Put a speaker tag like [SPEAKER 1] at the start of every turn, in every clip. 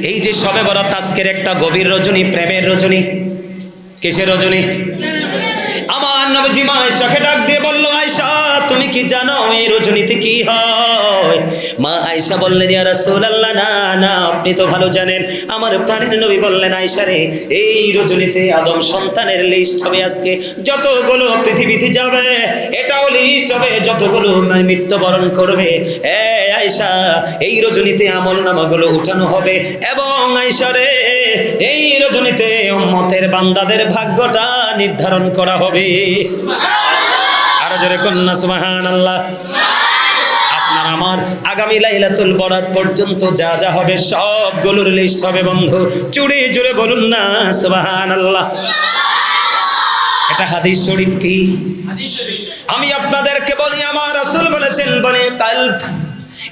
[SPEAKER 1] এই যে শবে বরাত আজকের একটা গভীর রজনী, প্রেমের রজনী। কিসের রজনী? আমার নবীজি মা আয়েশাকে ডাক দিয়ে বলল, আয়েশা তুমি কি জানো এই রজনীতে কি হয়? মা আয়েশা বললেন, ইয়া রাসূলুল্লাহ, না না আপনি তো ভালো জানেন। আমার প্রাণের নবী বললেন, আয়েশা রে, এই রজনীতে আদম সন্তানের লিস্ট হবে। আজকে যতগুলো পৃথিবীতে যাবে এটাও লিস্ট হবে, যতগুলো মৃত্যুবরণ করবে। আয়েশা, এই রজনীতে আমলনামাগুলো উঠানো হবে। এবং আয়েশা রে, এই রজনীতে উম্মতের বান্দাদের ভাগ্যটা নির্ধারণ করা হবে। আরো জোরে কন্যা সুবহানাল্লাহ। আপনার আমার আগামী লাইলাতুল বরাত পর্যন্ত যা যা হবে সবগুলোর লিস্ট হবে বন্ধু। জুড়ে জুড়ে বলুন না সুবহানাল্লাহ। এটা হাদিস শরীফ। কি হাদিস শরীফ? আমি আপনাদেরকে বলি, আমার রাসূল বলেছেন, বনে কালব,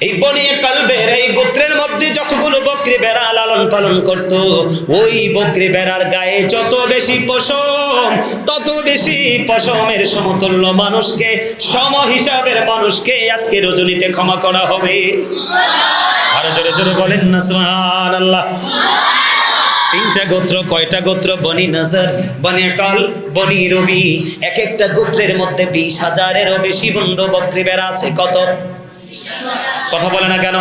[SPEAKER 1] এই বনে কালবের এই গোত্রের মধ্যে যতগুলো বকরি বেড়া লালন পালন করত, ওই বকরি বেড়ার গায়ে যত বেশি পশম, তত বেশি পশমের সমতুল্য মানুষকে, সম হিসাবের মানুষকে আজকে রজনীতে ক্ষমা করা হবে। আরো জোরে জোরে বলেন না সুবহানাল্লাহ। তিনটা গোত্র, কয়টা গোত্র? বনি নজর, বনি কাল, বনি রবি। এক একটা গোত্রের মধ্যে 20,000-এরও বেশি বন্ধু বকরি বেড়া আছে। কত? কথা বলে না কেন?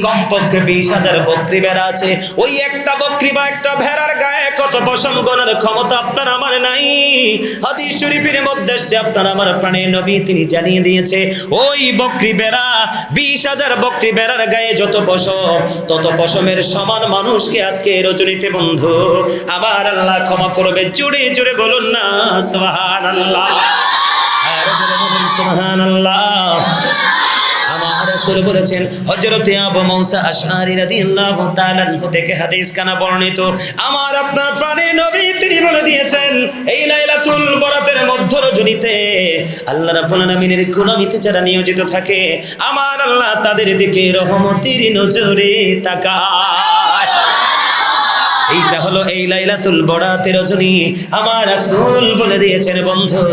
[SPEAKER 1] কমপক্ষে 20,000 বকরি ভেড়া আছে। ওই একটা বকরি বা একটা ভেড়ার গায়ে কত পশম গোনার ক্ষমতা আপনার আমার নাই। হাদিস শরীফের মধ্যে আসছে, আপনার আমার প্রাণের নবী তিনি জানিয়ে দিয়েছে, ওই বকরি ভেড়া 20,000 বকরি ভেড়ার গায়ে যত পশম, তত পশমের সমান মানুষকে আজকে রজনীতে বন্ধু আমার আল্লাহ ক্ষমা করবে। জোরে জোরে বলুন না সুবহানাল্লাহ। আর জোরে বলুন সুবহানাল্লাহ। আমার রাসূল বলেছেন, হযরত আবু মুসা আশআরী রাদিয়াল্লাহু তাআলা আনহু থেকে হাদিস কানা বর্ণিত, আমার আপনার প্রাণের নবী তিনি বলে দিয়েছেন, এই লাইলাতুল বরাতের মধ্য রজনীতে আল্লাহ রাব্বুল আলামিনের গোলামিতে যারা নিয়োজিত থাকে, আমার আল্লাহ তাদের দিকে রহমতের নজরে তাকায়। এইটা হলো এই লাইলাতুল বরাতের রজনী। আমার রাসূল বলে দিয়েছেন বন্ধু,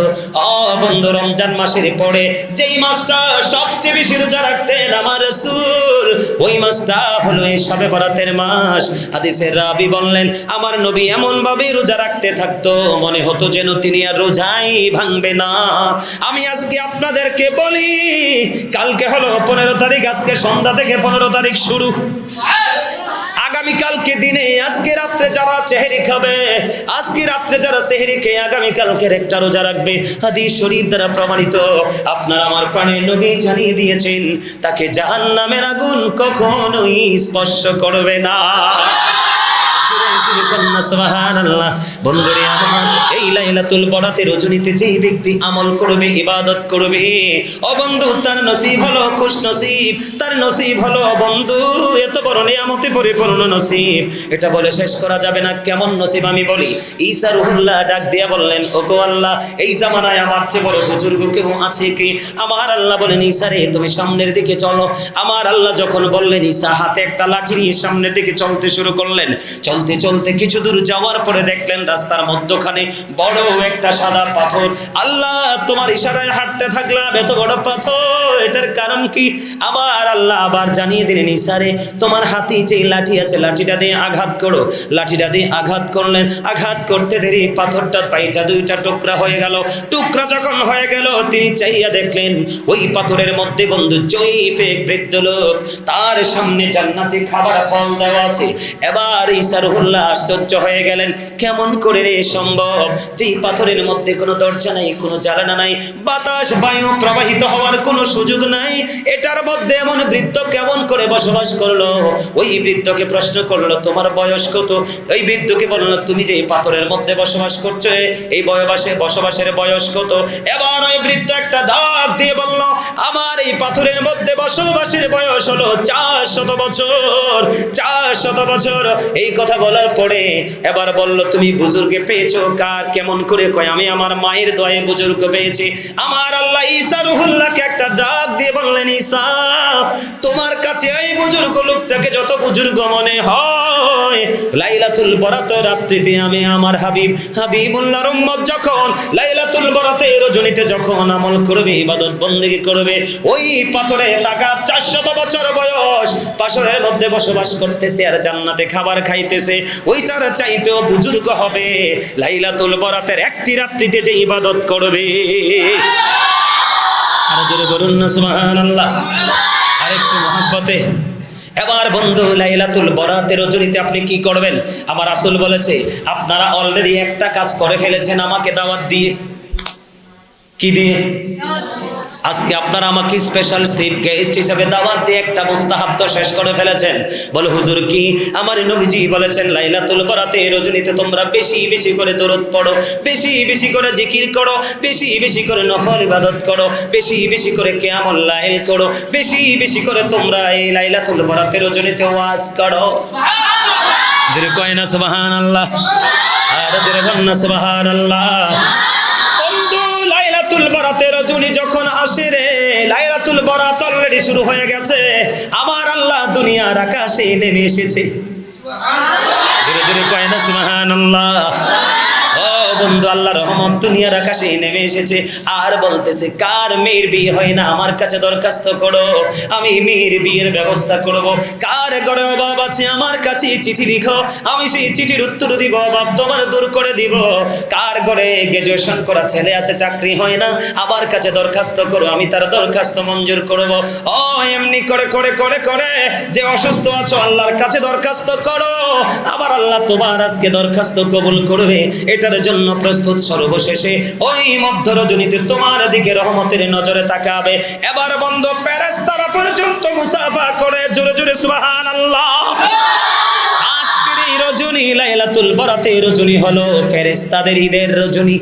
[SPEAKER 1] বন্ধু, রমজান মাসের পরে যেই মাসটা সবচেয়ে বেশি রোজা রাখতেন আমার রাসূল, ওই মাসটা হলো এই শবে বরাতের মাস। হাদিসের রাবী বললেন, আমার নবী এমন ভাবে রোজা রাখতে থাকতো মনে হতো যেন তিনি আর রোজাই ভাঙবে না। আমি আজকে আপনাদেরকে বলি, কালকে হলো 15 তারিখ, আজকে সন্ধ্যা থেকে 15 তারিখ শুরু। আগামী কালকে দিনে আজকে রাত্রে যারা সেহরি খাবে, আজকে রাত্রে যারা সেহরি খেয়ে আগামী কালকের একটা রোজা রাখবে, হাদিস শরীফ দ্বারা প্রমাণিত, আপনার আমার প্রাণের নবী জানিয়ে দিয়েছেন, তাকে জাহান্নামের আগুন কখনোই স্পর্শ করবে না। সুবহানাল্লাহ। বন্ধুরে আমার, এই লাইলাতুল বরাতের রজনীতে যেই ব্যক্তি আমল করবে, ইবাদত করবে, ও বন্ধু তার নসিব হলো খুশ নসিব, তার নসিব হলো বন্ধু এত বড় নিয়ামতে পরিপূর্ণ নসিব। এটা বলে শেষ করা যাবে না। কেমন নসিব আমি বলি। ঈসা রুহুল্লাহ ডাক দিয়া বললেন, ওগো আল্লাহ, এই জামানায় আমার চেয়ে বড় বুজুর্গ কেউ আছে কি? আমার আল্লাহ বলেন, ঈসা রে তুমি সামনের দিকে চলো। আমার আল্লাহ যখন বললেন, ঈসা হাতে একটা লাঠি নিয়ে সামনের দিকে চলতে শুরু করলেন। চলতে চলতে কিছু দূর যাওয়ার পরে দেখলেন রাস্তার মধ্যখানে বড় একটা সাদা পাথর। আল্লাহ তোমার ইশারায় হাঁটতে থাকলাম, এত বড় পাথর, এটার কারণ কি? আমার আল্লাহ আবার জানিয়ে দিলেন, ঈসা রে তোমার হাতে যে লাঠি আছে, লাঠিটা দিয়ে আঘাত করো। লাঠিটা দিয়ে আঘাত করলেন। আঘাত করতে দেরি পাথরটা পাইটা দুইটা টুকরা হয়ে গেল। টুকরা যখন হয়ে গেল, তিনি চাইয়া দেখলেন ওই পাথরের মধ্যে বন্ধু জয়ীফ এক বৃদ্ধ লোক, তার সামনে জান্নাতি খাবার ফল দেওয়া আছে। এবার ঈসা রুহুল্লাহ আশ্চর্য হয়ে গেলেন, কেমন করে রে সম্ভব? যেই পাথরের মধ্যে কোনো দরজা নাই, কোনো জানালা নাই, বাতাস বায়ু প্রবাহিত হওয়ার কোনো সুযোগ নাই, এটার মধ্যে এমন বৃদ্ধ কেমন করে বসবাস করলো? ওই বৃদ্ধকে প্রশ্ন করলো, তোমার বয়স কত? ওই বৃদ্ধকে বললো, তুমি যে পাথরের মধ্যে বসবাস করছো, এই বসবাসের বয়স কত? এবার ওই বৃদ্ধ একটা ডাক দিয়ে বলল, আমার এই পাথরের মধ্যে বসবাসের বয়স হলো 400 বছর। 400 বছর। এই কথা বলার পরে এবার বলল, তুমি বুজুর্গে পেয়েছো কার? কেমন করে? কয়, আমি আমার মায়ের দোয়ায় বুজুর্গ পেয়েছি। আমার আল্লাহ ঈসা রুহুল্লাহকে একটা ডাক দিয়ে বললেন, ঈসা তোমার কাছে এই বুজুর্গ লোকটাকে যত বুজুর্গ মনে হয়, নয়, লাইলাতুল বরাতের রাত্রিতে আমি আমার হাবিবুল্লাহর উম্মত যখন লাইলাতুল বরাতের রজনীতে যখন আমল করবে, ইবাদত বন্দেগী করবে, ওই পাথরে তাকা 400 বছর বয়স পাথরের মধ্যে বসবাস করতেছে আর জান্নাতে খাবার খাইতেছে, ওইটার চাইতেও বুজুর্গ হবে লাইলাতুল বরাতের একটি রাত্রিতে যে ইবাদত করবে। আর জোরে বলুন না সুবহানাল্লাহ। আরেকটু মহব্বতে এবার বন্ধু, লাইলাতুল বরাতের রজনীতে আপনি কি করবেন? আমার রাসূল বলেছে আপনারা অলরেডি একটা কাজ করে ফেলেছেন আমাকে দাওয়াত দিয়ে। কি দিয়ে? আজকে আপনারা আমাকে স্পেশাল চিফ গেস্ট হিসেবে দাওয়াত দিয়ে একটা মুস্তাহাব তো শেষ করে ফেলেছেন। বলে হুজুর কি? আমার নবীজি বলেছেন লাইলাতুল বরাতের রজনীতে তোমরা বেশি বেশি করে দরুদ পড়ো, বেশি বেশি করে জিকির করো, বেশি বেশি করে নফল ইবাদত করো, বেশি বেশি করে কিয়ামুল লাইল করো, বেশি বেশি করে তোমরা এই লাইলাতুল বরাতের রজনীতে ওয়াজ করো। জোরে কয় না সুবহানাল্লাহ। আর জোরে বল না সুবহানাল্লাহ। লাইলাতুল বরাতের রজনী যখন আসে রে, লাইলাতুল বরাত অলরেডি শুরু হয়ে গেছে, আমার আল্লাহ দুনিয়ার আকাশে নেমে এসেছে। জোরে জোরে কয় না সুবহানাল্লাহ। ও বন্ধু, আল্লাহর রহমত দুনিয়ার আকাশে নেমে এসেছে আর বলতেছে কার মেয়ের বিয়ে হয় না আমার কাছে দরখাস্ত করো, আমি মেয়ের বিয়ের ব্যবস্থা করব। কার ঘরে অভাব আছে আমার কাছে চিঠি লিখো, আমি সেই চিঠির উত্তর দিব, অভাব তোমার দূর করে দিব। কার ঘরে গ্রাজুয়েশন করা ছেলে আছে চাকরি হয় না, আমার কাছে দরখাস্ত করো, আমি তার দরখাস্ত মঞ্জুর করব। ও এমনি করে করে করে করে যে অসুস্থ আছো আল্লাহর কাছে দরখাস্ত করো, আবার আল্লাহ তোমার আজকে দরখাস্ত কবুল করবে। এটার জন্য প্রস্তুত। সর্বশেষে ওই মধ্য রজনীতে তোমার দিকে রহমতের নজরে তাকাবে। এবার বন্ধ ফেরেশতারা পর্যন্ত মুসাফা করে জোরে জোরে সুবহানাল্লাহ। আজকের এই রজনী লাইলাতুল বরাতের রজনী হলো ফেরেশতাদের ঈদের রজনী।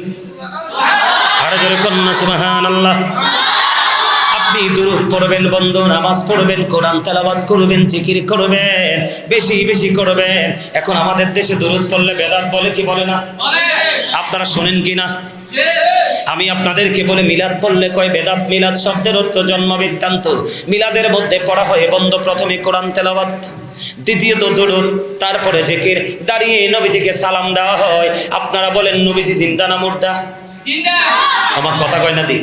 [SPEAKER 1] আর জোরে কন্না সুবহানাল্লাহ। আপনি দুরূদ পড়বেন বন্ধু, নামাজ পড়বেন, কোরআন তেলাওয়াত করবেন, জিকির করবেন, বেশি বেশি করবেন। এখন আমাদের দেশে দুরূদ পড়লে বেদাত বলে কি বলে না? আপনারা শোনেন কি না? আমি আপনাদেরকে বলে মিলাদ পড়লে কয় বেদাত। মিলাদ শব্দের অর্থ জন্ম বৃত্তান্ত। মিলাদের মধ্যে পড়া হয় বন্ধ প্রথমে কোরআন তেলাওয়াত, দ্বিতীয়ত দুরূদ, তারপরে জিকির, দাঁড়িয়ে নবীজিকে সালাম দেওয়া হয়। আপনারা বলেন নবীজি জিন্দা না মুর্দা? জিন্দা। আমার কথা কয় না দি?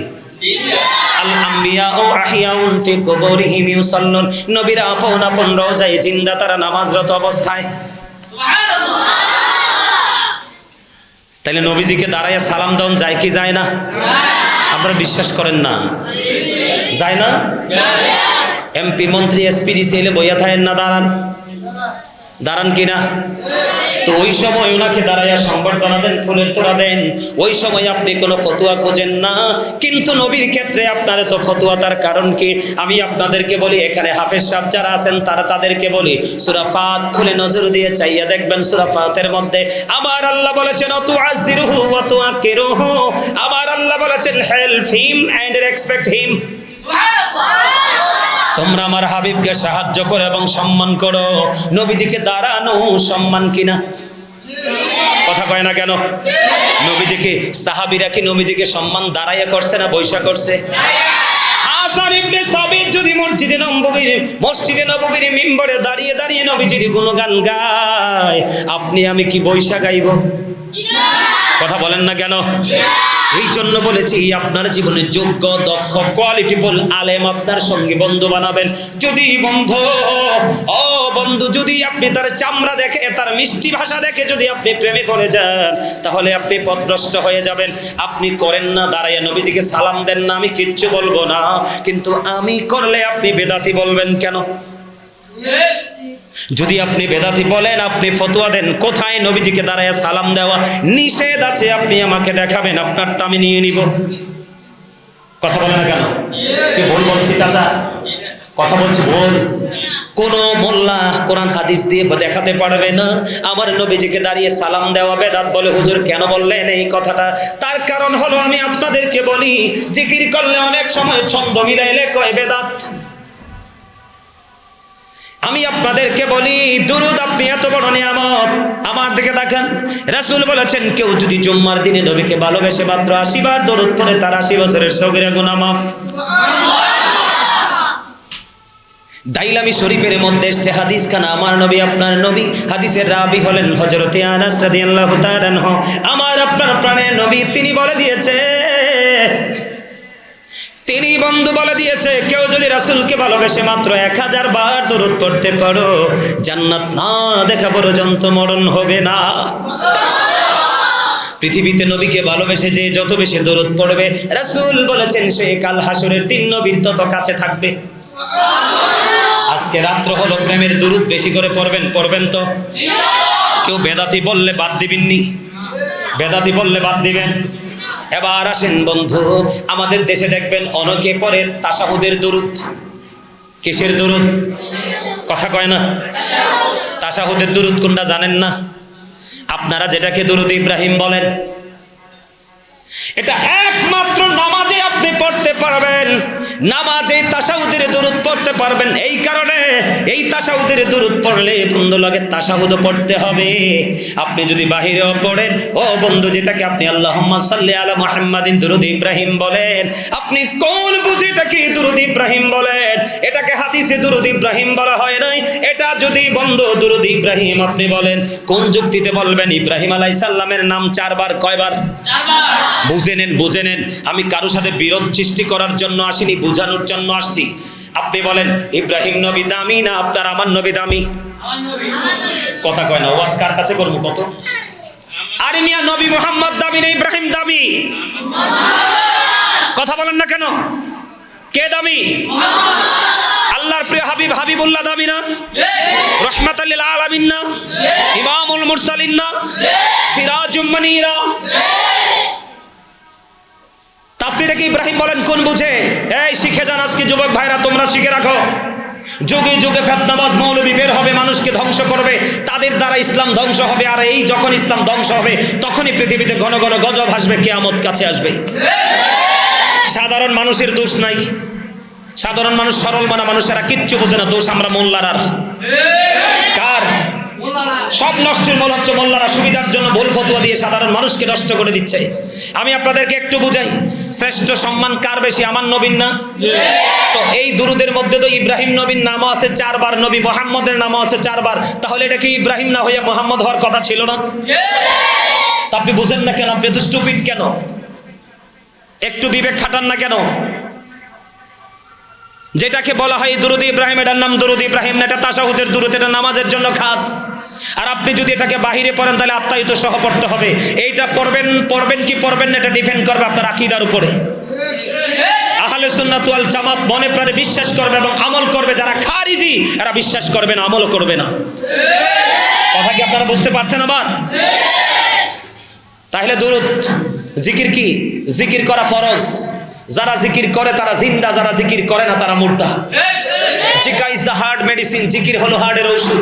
[SPEAKER 1] আল আম্বিয়া ও আহিয়াউন ফি কুবুরিহিম ইউসাল্লুন। নবীরা আপন আপন রওজায় জিন্দা, তারা নামাজরত অবস্থায়। সুবহানাল্লাহ। তাহলে নবীজিকে দাঁড়াইয়া সালাম দেওয়া যায় কি যায় না? আপনারা বিশ্বাস করেন না? যায় না? এমপি মন্ত্রী এসপিডি ছেলে বইয়া থাকেন না, দাঁড়ান দাঁড়ান কিনা? তো ওই সময় ওনাকে দাঁড়াইয়া সংবর্ধনা দেন, ফুলের তোড়া দেন, ওই সময় আপনি কোনো ফতুয়া খোঁজেন না। কিন্তু নবীর ক্ষেত্রে আপনার তো ফতুয়া, তার কারণ কি? আমি আপনাদেরকে বলি, এখানে হাফেজ সাহেব যারা আছেন তারা তাদেরকে বলি সূরা ফাত খুলে নজর দিয়ে চাইয়া দেখবেন। সূরা ফাতের মধ্যে আমার আল্লাহ বলেছেন তুআজ্জিরুহু ওয়া তুআক্কিরুহু। আমার আল্লাহ বলেছেন help him and respect him. তোমরা আমার হাবিবকে সাহায্য করো এবং সম্মান করো। নবীজিকে দাঁড়ানো সম্মান কিনা? কথা কয় না কেন? নবীজিকে সাহাবীরা কি নবীজিকে সম্মান দাঁড়াইয়া করছে না বৈশা করছে? হাসান ইবনে সাবিত যদি মসজিদে নববীর মিম্বরে দাঁড়িয়ে দাঁড়িয়ে নবীজির গুণগান গায়, আপনি আমি কি বৈশা গাইব? কথা বলেন না কেন? এই জন্য বলেছি আপনার জীবনে যোগ্য, দক্ষ, কোয়ালিটিফুল আলেম আপনার সঙ্গে বন্ধু বানাবেন। যদি বন্ধু যদি আপনি তার চামড়া দেখে, তার মিষ্টি ভাষা দেখে যদি আপনি প্রেমে পড়ে যান, তাহলে আপনি পথভ্রষ্ট হয়ে যাবেন। আপনি করেন না, দাঁড়াইয়া নবীজিকে সালাম দেন না, আমি কিচ্ছু বলবো না, কিন্তু আমি করলে আপনি বেদাতি বলবেন কেন? যদি আপনি বেদাতি বলেন, আপনি ফতোয়া দেন, কোথায় নবীজিকে দাঁড়ায় সালাম দেওয়া নিষেধ আছে আপনি আমাকে দেখাবেন, আপনারটা আমি নিয়ে নিব। কথা বলে না কেন? কি ভুল বলছি চাচা? কথা বলছি ভুল? কোন মোল্লা কোরআন হাদিস দিয়ে দেখাতে পারবে না আমার নবীজিকে দাঁড়িয়ে সালাম দেওয়া বেদাত বলে। হুজুর কেন বললেন এই কথাটা? তার কারণ হলো আমি আপনাদেরকে বলি, জিকির করলে অনেক সময় ছন্দ মিলাইলে কয় বেদাত। আমি আপনাদেরকে বলি দুরূদ আপনি এত বড় নিয়ামত। আমার দিকে দেখেন, রাসূল বলেছেন কেউ যদি জুম্মার দিনে নবীকে ভালোবেসে মাত্র 80 বার দরুদ পড়ে তার 80 বছরের সগীরা গুনাহ মাফ। দাইলামি শরীফের মধ্যে এসছে হাদিস খানা, আমার নবী আপনার নবী, হাদিসের রাবি হলেন হযরতে আনাস রাদিয়াল্লাহু তাআলা আনহু, আমার আপনার প্রাণের নবী, তিনি বলে দিয়েছে, তিনি বন্ধু বলে দিয়েছে, কেউ যদি রাসূলকে ভালোবেসে মাত্র 1000 বার দরুদ পড়তে পারো, জান্নাত না দেখা পর্যন্ত মরণ হবে না। পৃথিবীতে নবীকে ভালোবেসে যে যত বেশি দরুদ পড়বে, রাসূল বলেছেন সে কাল হাসরের দিন নবীর তত কাছে থাকবে। আজকে রাত্র হলো, প্রেমের দরুদ বেশি করে পড়বেন তো? কেউ বেদাতি বললে বাদ দিবেননি? বেদাতি বললে বাদ দিবেন? এবার আসেন বন্ধু, আমাদের দেশে দেখবেন অনেকে পড়ে তাশাহুদের দরুদ। কিসের দরুদ? কথা কয় না। তাশাহুদের দরুদ কোনটা জানেন না? আপনারা যেটাকে দরুদ ইব্রাহিম বলেন, এটা একমাত্র নামাজে আপনি পড়তে পারবেন, নামাজে তাশাহুদের দরুদ পড়তে পারবেন। এই কারণে এই তাশাহুদের দরুদ পড়লে বন্ধু লাগে তাশাহুদ পড়তে হবে। আপনি যদি বাহিরেও পড়েন, ও বন্ধু, যেটাকে আপনি আল্লাহুম্মা সাল্লি আলা মুহাম্মাদিন দরুদ ইব্রাহিম বলেন, আপনি কোন বুঝে এটাকে দরুদ ইব্রাহিম বলেন? এটাকে হাদিসে দরুদ ইব্রাহিম বলা হয় নাই। এটা যদি বন্ধু দরুদ ইব্রাহিম আপনি বলেন, কোন যুক্তিতে বলবেন? ইব্রাহিম আলাইহিস সালামের নাম 4 বার, কয়বার? 4 বার। বুঝে নেন, আমি কারোর সাথে বিরোধ সৃষ্টি করার জন্য আসিনি, বোঝানোর জন্য আসছি। আপনি বলেন ইব্রাহিম নবী দামি না আপনার আমার নবী দামি? কথা কয় না, ওয়াজ কার কাছে করবো কত? আরে মিয়া, নবী মুহাম্মদ দামি না ইব্রাহিম দামি? কথা বলেন না কেন? কে দামি? আল্লাহর প্রিয় হাবিব হাবিবুল্লাহ দামি না? রাহমাতাল লিল আলামিন না? ইমামুল মুরসালিন না? সিরাজুম মুনীরা? আপনি এটাকে ইব্রাহিম বলেন কোন বুঝে? এই শিখে যান আজকে যুবক ভাইরা, তোমরা শিখে রাখো। যুগে যুগে ফেতনাবাজ মৌলবী বের হবে, মানুষকে ধ্বংস করবে, তাদের দ্বারা ইসলাম ধ্বংস হবে। আর এই যখন ইসলাম ধ্বংস হবে, তখনই পৃথিবীতে ঘন ঘন গজব আসবে, কিয়ামত কাছে আসবে। সাধারণ মানুষের দোষ নাই, সাধারণ মানুষ সরল মানা মানুষেরা কিচ্ছু বোঝে না, দোষ আমরা মোল্লারার। কার? সব নষ্টের মূল হচ্ছে মোল্লারা, সুবিধার জন্য ভুল ফতোয়া দিয়ে সাধারণ মানুষকে নষ্ট করে দিচ্ছে। আমি আপনাদেরকে একটু বুঝাই, শ্রেষ্ঠ সম্মান কার বেশি? আমার নবীর না? তো এই দুরুদের মধ্যে তো ইব্রাহিম নবীর নামও আছে 4 বার, নবী মুহাম্মদের নামও আছে 4 বার। তাহলে এটা কি ইব্রাহিম না হইয়া মুহাম্মদ হওয়ার কথা ছিল না? তা আপনি বুঝেন না কেন? আপনি তো স্টুপিড কেন? একটু বিবেক খাটান না কেন? যেটাকে বলা হয় দুরুদ ইব্রাহিম, এটার নাম দুরুদ ইব্রাহিম না, এটা তাশাহুদের দুরুদ, এটা নামাজের জন্য খাস। আর আপনি যদি এটাকে বাহিরে পড়েন, তাহলে আত্মায়িত সহ পড়তে হবে। এইটা পড়বেন কি পড়বেন না, এটা ডিপেন্ড করবে আপনার আকীদার উপরে। আহলে সুন্নাত ওয়াল জামাত মনে প্রাণে বিশ্বাস করবে এবং আমল করবে। যারা খারিজি এরা বিশ্বাস করবে না, আমলও করবে না। কথা কি আপনারা বুঝতে পারছেন আবার? তাহলে দুরুদ জিকির কি? জিকির করা ফরজ। যারা জিকির করে তারা জিন্দা, যারা জিকির করে না তারা মুর্দা। জিকির ইজ দ্য হার্ট মেডিসিন, জিকির হলো হার্টের ঔষধ।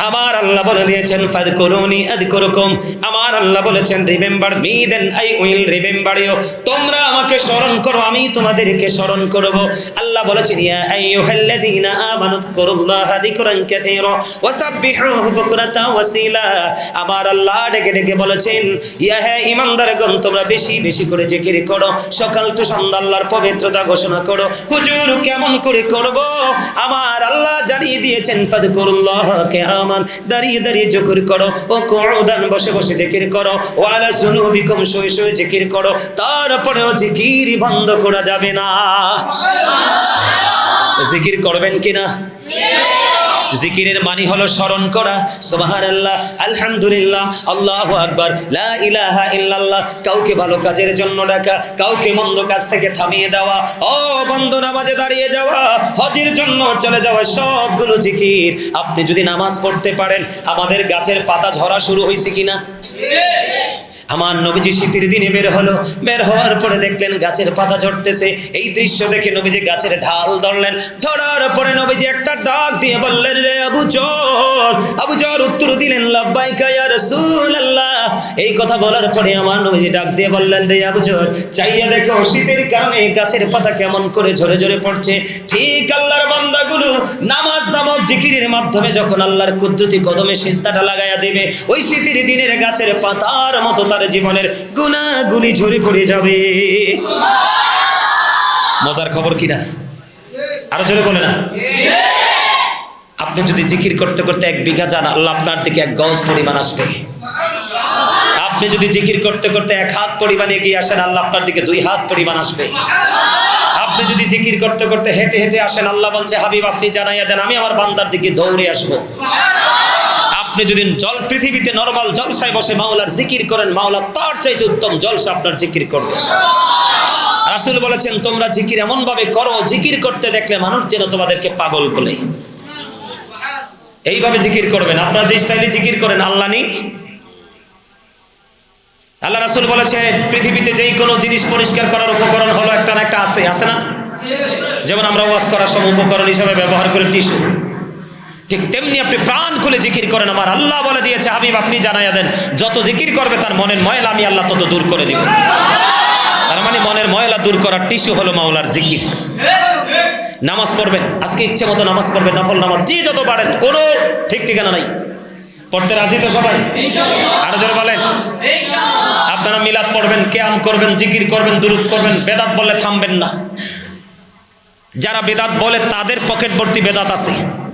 [SPEAKER 1] আমার আল্লাহ বলে দিয়েছেন ফাযকুরুনি আযকুরুকুম, আমার আল্লাহ বলেছেন remember me then I will remember you, তোমরা আমাকে স্মরণ করো আমি তোমাদেরকে স্মরণ করব। আল্লাহ বলেছেন ইয়া আইয়ুহাল্লাযীনা আমানু যকুরুল্লাহা যিকরান কাসীরা ওয়াসাব্বিহুহু বুকরাতা ওয়াসিলা। আমার আল্লাহ ডেকে ডেকে বলেছেন ইয়া হে ঈমানদারগণ, তোমরা বেশি বেশি করে জিকির করো, সকাল টু সন্ধ্যা আল্লাহর পবিত্রতা ঘোষণা করো। হুজুর কেমন করে করব? আমার আল্লাহ জানিয়ে দিয়েছেন ফাযকুরুল্লাহা কিয়ামান, দাঁড়িয়ে দাঁড়িয়ে জিকির করো, ও কুউদান বসে বসে জিকির করো, ও আলা জুনুবিকুম শুয়ে শুয়ে জিকির করো। তারপরেও জিকির বন্ধ করা যাবে না। জিকির করবেন কিনা? জিকিরের মানে হলো স্মরণ করা। সুবহানাল্লাহ, আলহামদুলিল্লাহ, আল্লাহু আকবার, লা ইলাহা ইল্লাল্লাহ। কাউকে ভালো কাজের জন্য ডাকা, কাউকে মন্দ কাজ থেকে থামিয়ে দেওয়া, ও বন্ধু নামাজে দাঁড়িয়ে যাওয়া, হজের জন্য চলে যাওয়া, সবগুলো জিকির। আপনি যদি নামাজ পড়তে পারেন, আমাদের গাছের পাতা ঝরা শুরু হয়েছে কিনা? আমার নবীজি শীতের দিনে বের হলো, বের হওয়ার পরে দেখলেন গাছের পাতা ঝরতেছে। এই দৃশ্য দেখে নবীজি গাছের ঢাল ধরলেন, ধরার পরে নবীজি একটা ডাক দিয়ে বললেন রে আবু জর। আবু জর উত্তর দিলেন লাব্বাইকা ইয়া রাসূলুল্লাহ। এই কথা বলার পরে আমার নবীজি ডাক দিয়ে বললেন রে আবু জর, চাইয়া দেখো শীতের কারণে গাছের পাতা কেমন করে ঝরে ঝরে পড়ছে। ঠিক আল্লাহর বান্দাগুলো নামাজ নামক জিকিরের মাধ্যমে যখন আল্লাহর কুদরতি কদমে সিজদাটা লাগায়া দেবে, ওই শীতের দিনের গাছের পাতার মতো তার জীবনের গুনাহগুলি ঝরে পড়ে যাবে। মজার খবর কিনা? আরো জোরে বলে না। আপনি যদি জিকির করতে করতে 1 বিঘা যান, আল্লাহ আপনার দিকে 1 গজ পরিমাণ আসবে। আপনি যদি জিকির করতে করতে 1 হাত পরিমাণ এগিয়ে আসেন, আল্লাহ আপনার দিকে 2 হাত পরিমাণ আসবে। আপনি যদি জিকির করতে করতে হেঁটে হেঁটে আসেন, আল্লাহ বলছে হাবিব আপনি জানাইয়া দেন আমি আমার বান্দার দিকে দৌড়ে আসবো। আপনি যদি পৃথিবীতে নরমাল জলসায় বসে মাওলার জিকির করেন, মাওলা তার চাইতে উত্তম জলসা আপনার জিকির করবে। রাসূল বলেছেন তোমরা জিকির এমন ভাবে করো, জিকির করতে দেখলে মানুষ যেন তোমাদেরকে পাগল বলে। এইভাবে জিকির করবেন। আপনারা যে স্টাইলে জিকির করেন আল্লাহ নেই। আল্লাহ রাসূল বলেছেন পৃথিবীতে যেই কোনো জিনিস পরিষ্কার করার উপকরণ হলো একটা না একটা আছে না? যেমন আমরা ওয়াজ করার সময় উপকরণ হিসেবে ব্যবহার করি টিস্যু, ঠিক তেমনি আপনি প্রাণ খুলে জিকির করেন। আমার আল্লাহ বলে দিয়েছে হাবিব আপনি জানাইয়া দেন যত জিকির করবে তার মনের ময়লা আমি আল্লাহ তত দূর করে দিব। তার মানে মনের ময়লা দূর করার টিস্যু হলো মাওলার জিকির। নামাজ পড়বেন, আজকে ইচ্ছে মতো নামাজ পড়বেন, নফল নামাজ যে যত পারেন, কোনো ঠিক ঠিকানা নাই। পড়তে রাজি তো সবাই? আরো জোরে বলেন। আপনারা মিলাদ পড়বেন, কিয়াম করবেন, জিকির করবেন, দুরূদ করবেন, বেদাত বললে থামবেন না। যারা বেদাত বলে তাদের পকেট ভর্তি বেদাত আছে।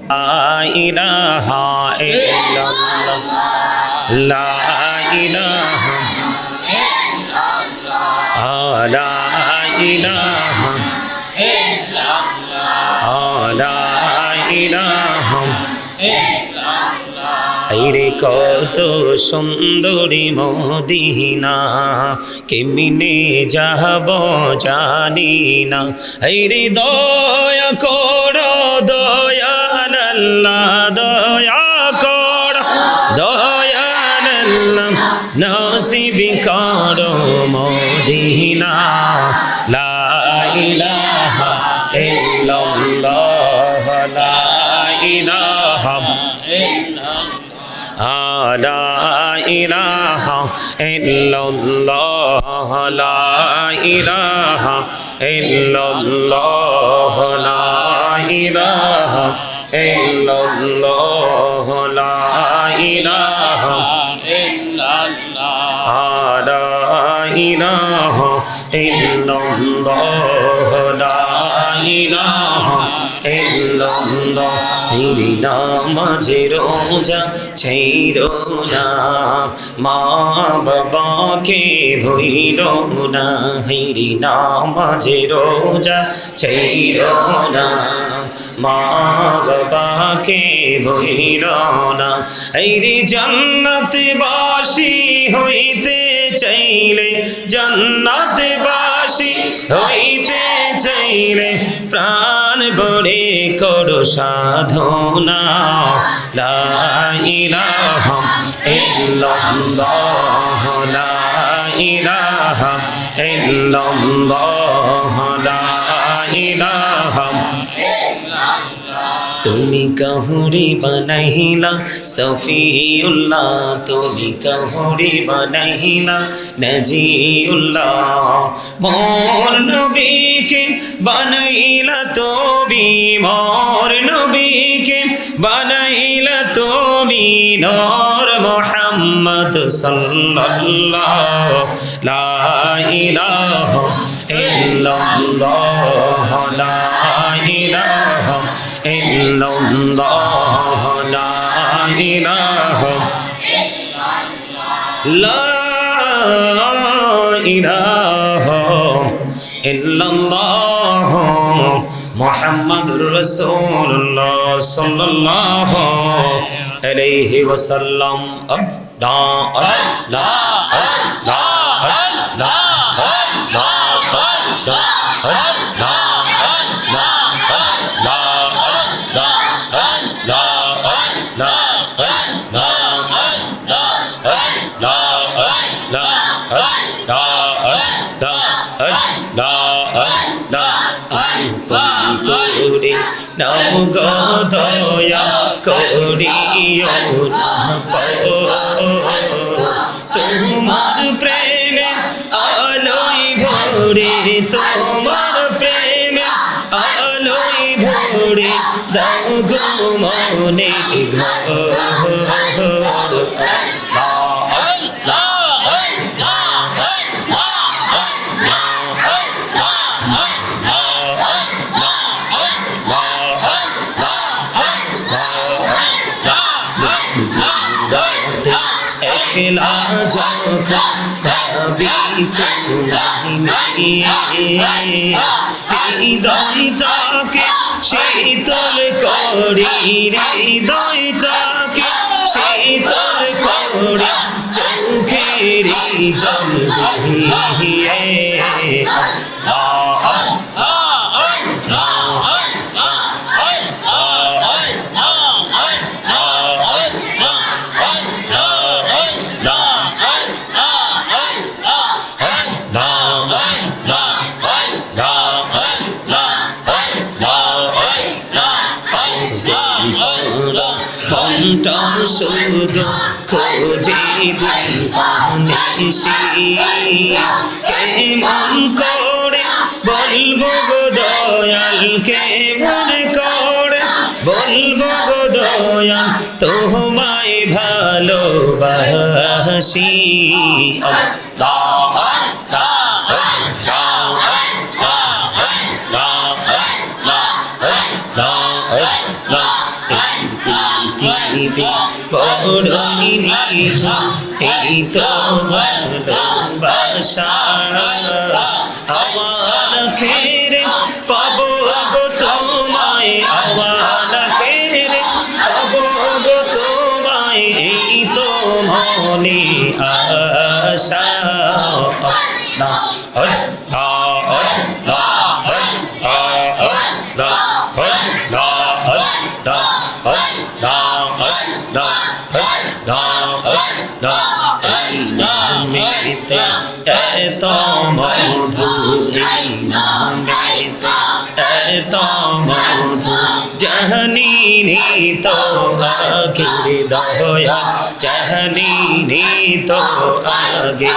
[SPEAKER 1] লা ইলাহা ইল্লাল্লাহ, লা ইলাহা ইল্লাল্লাহ, লা ইলাহা ইল্লাল্লাহ, লা ইলাহা ইল্লাল্লাহ। আইরে কত সুন্দরী মদিনা, কেমনে যাব জানি না। আইরে দয়া করো দয়াল আল্লাহ, দয়া করো দয়াল আল্লাহ, নসিব করো মদিনা। লা ইলাহা ইল্লাল্লাহ, লা ইলাহা লা ইলাহা ইল্লাল্লাহ, লা ইলাহা ইল্লাল্লাহ, লা ইলাহা ইল্লাল্লাহ, লা ইলাহা ইল্লাল্লাহ, লা ইলাহা ইল্লাল্লাহ, লা ইলাহা ইল্লাল্লাহ। হিরি নামাজে রোজা ছেড়ো না, মা বাবাকে ভুলো না। হিরি নামাজে রোজা ছেড়ো না, মা বাবাকে ভুলো না। হিরি জান্নাতবাসী হইতে চাইলে, জান্নাতবাসী হইতে চাইলে প্রাণ ভরে করো সাধনা। লা ইলাহা ইল্লাল্লাহ, লা ইলাহা ইল্লাল্লাহ, লা ইলাহা। তুমি কাহুরি বানাইলা সফিউল্লাহ, তুমি কাহুরি বানাইলা নজিউল্লাহ। মোর নবীকে বানাইলা তুমি, মোর নবীকে বানাইলা তুমি নূর মুহাম্মদ সাল্লাল্লাহ। লা ইলাহা ইল্লাল্লাহ, লা ইলাহা ইল্লাল্লাহ, লা ইলাহা লা ইলাহা ইল্লাল্লাহ মুহাম্মাদুর রাসূলুল্লাহ সাল্লাল্লাহু আলাইহি ওয়াসাল্লাম। আল্লাহ আল্লাহ আল্লাহ আল্লাহ নাও গো দয়া করিও না, তোমার প্রেমে আলোয় ভরে, তোমার প্রেমে আলোয় ভরে দাও গো মনে ঘর। একলা যখন ভাবি তোমায় হৃদয়টাকে শীতল করি হৃদয়টাকে শীতল করি চোখের জল বহিয়ে মনটা শুধু খোঁজে দিবানিশি কেমন করে বলবো গো দয়াল কেমন করে বলবো গো দয়াল তোমায় ভালোবাসি বড়ই নিঝুম এই তো ভালোবাসা আওয়াজ খেরে পাবো গো তোমায় আওয়াজ খেরে পাবো গো তোমায় এই তো মনে আশা এত মধু এই নামেতে এত মধু জাহানি তো আগে দয়া জাহানি তো আগে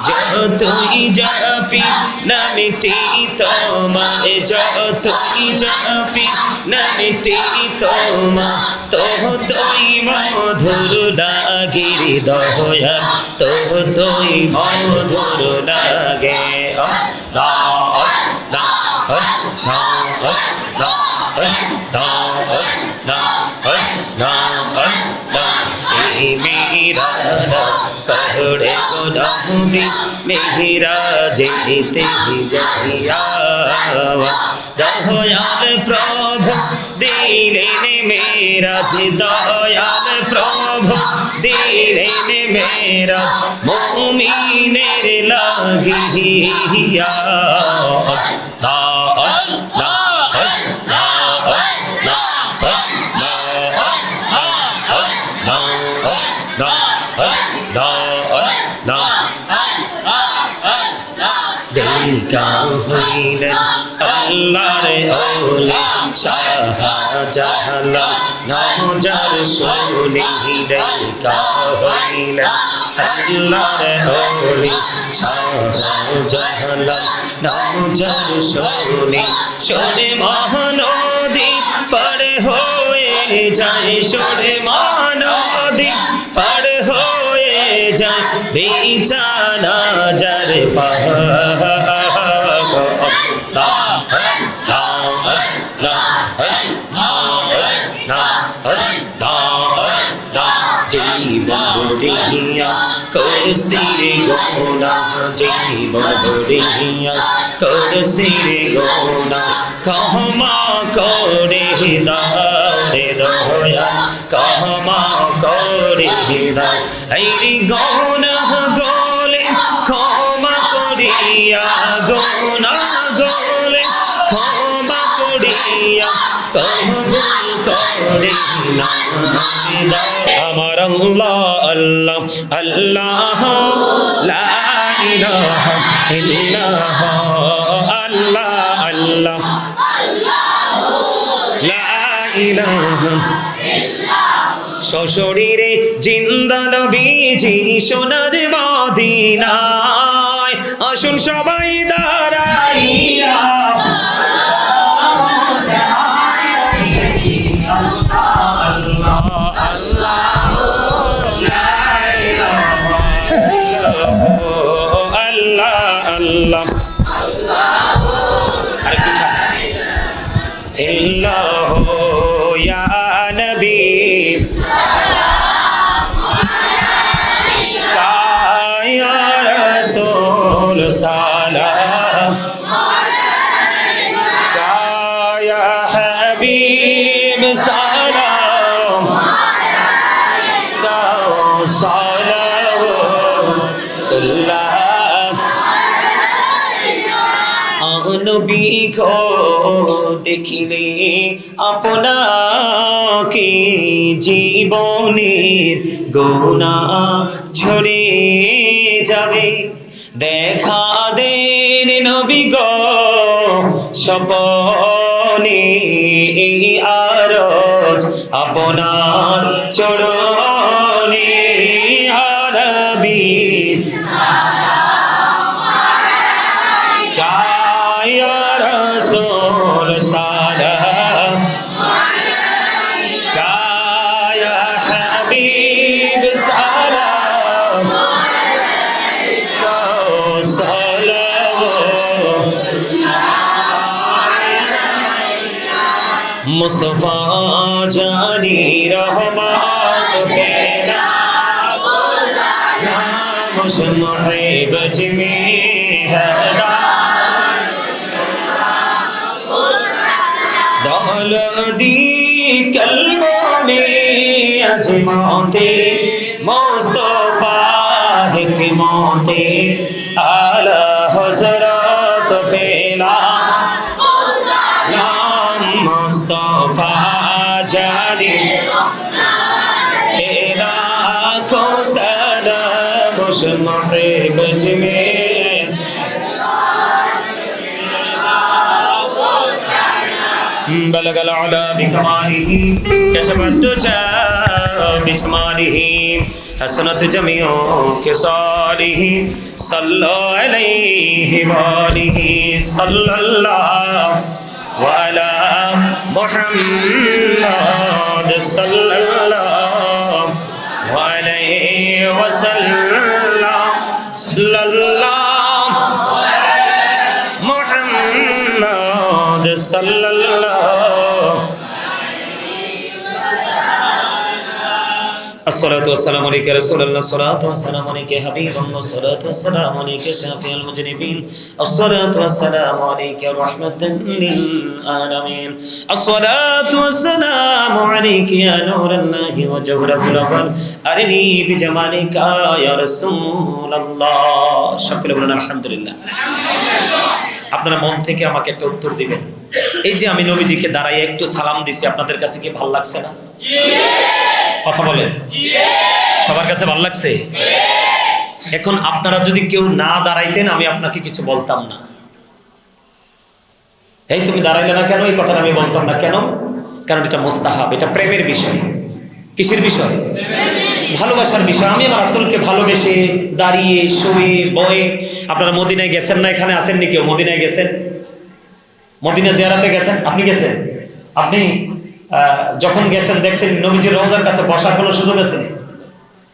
[SPEAKER 1] যতই জাপি নামটি তোমায় যতই জাপি নামটি তোমা তোই মধুর লাগে দয়া তোই মধুর লাগে पहड़े गुलामी मेरा जेते जहिया दयाल प्रभु दिले ने मेरा जे दयाल प्रभु दिले ने मेरा मोमिनेर लागिया আল্লাহর ওলি শাহজালাল নজর শুনি দেখা হইলেন আল্লাহর ওলি শাহজালাল নজর শুনি শুনে মহানদী পার হয়ে যায় শুনে মহানদী পার হয়ে যায় বিছানা যার পাহাড় করসির গোনা জীবরিয়া করসির গোনা ক্ষমা করে দাও রে দয়া ক্ষমা করে দাও এই গোনা গোলে ক্ষমা করিয়া গোনা গোলে ক্ষমা করিয়া কবুল করে নাও আমার আল্লাহ আল্লাহ আল্লাহ লা ইলাহা ইল্লাল্লাহ আল্লাহ আল্লাহ লা ইলাহা সশরীরে জিন্দা নবীজি সোনার মদিনায় আসুন সবাই দাঁড়াইয়া ইল্লাহু ইয়া নবী নবী গো দেখিলে আপনাকে জীবনের গুনাহ ঝরে যাবে। দেখা দেন নবী গো স্বপনে এই আরজ আপনার চরণে আরবি ইয়া রাসূল সালাম ইয়া হাবিব সালাম मुस्तफा जानी रहमत पेला नामुश मुहिब जिमी है दौल दी कल्बों में अजमाते मुस्तफा हिकमते आला हजरत पेला मुस्तफा जानी तेरा को सलाम मुहिब जिमे बलगल अला बिकमालिही कशफत तुजा बिजमालिही हसनत जमीओ के सालिही सल्लल्लाहु अलैहि वालिही सल्लल्लाहु वाला मुहम्मद सल्लल्लाहु अलैहि वसल्लम सल्लल्लाहु मुहम्मद सल्लल्लाहु अस्सलातु वस्सलामु अलैका रसूलल्लाह अस्सलातु वस्सलामु अलैका हबीबल्लाह अस्सलातु वस्सलामु अलैका शाफिउल मुजरिबीन अस्सलातु वस्सलामु अलैका रहमतन लिल आलामीन अस्सलातु वस्सलामु अलैका या नूरुल्लाहि व जawharatul awwal अरनी बिजमालिका या রাসূলুল্লাহ সকলে বলেন আলহামদুলিল্লাহ। আপনারা মন থেকে আমাকে একটা উত্তর দিবেন, এই যে আমি নবীজিকে দাঁড়ায় একটু সালাম দিছি, আপনাদের কাছে কি ভালো লাগছে না? কথা বলেন, সবার কাছে ভালো লাগছে? এখন আপনারা যদি কেউ না দাঁড়াইতেন আমি আপনাকে কিছু বলতাম না। এই তুমি দাঁড়াইলে না কেন, এই কথাটা আমি বলতাম না কেন? কারণ এটা মুস্তাহাব, এটা প্রেমের বিষয়। কিসের বিষয়? ভালোবাসার বিষয়। আমি আমার রাসূলকে ভালোবেসে দাঁড়িয়ে শুয়ে বয়ে। আপনারা মদিনায় গেছেন না? এখানে আছেন নি কেউ? মদিনায় গেছেন? মদিনা জিয়ারতে গেছেন? আপনি গেছেন? আপনি যখন গেছেন দেখছেন নবীজির রওজার কাছে বসার কোনো সুযোগ আছে?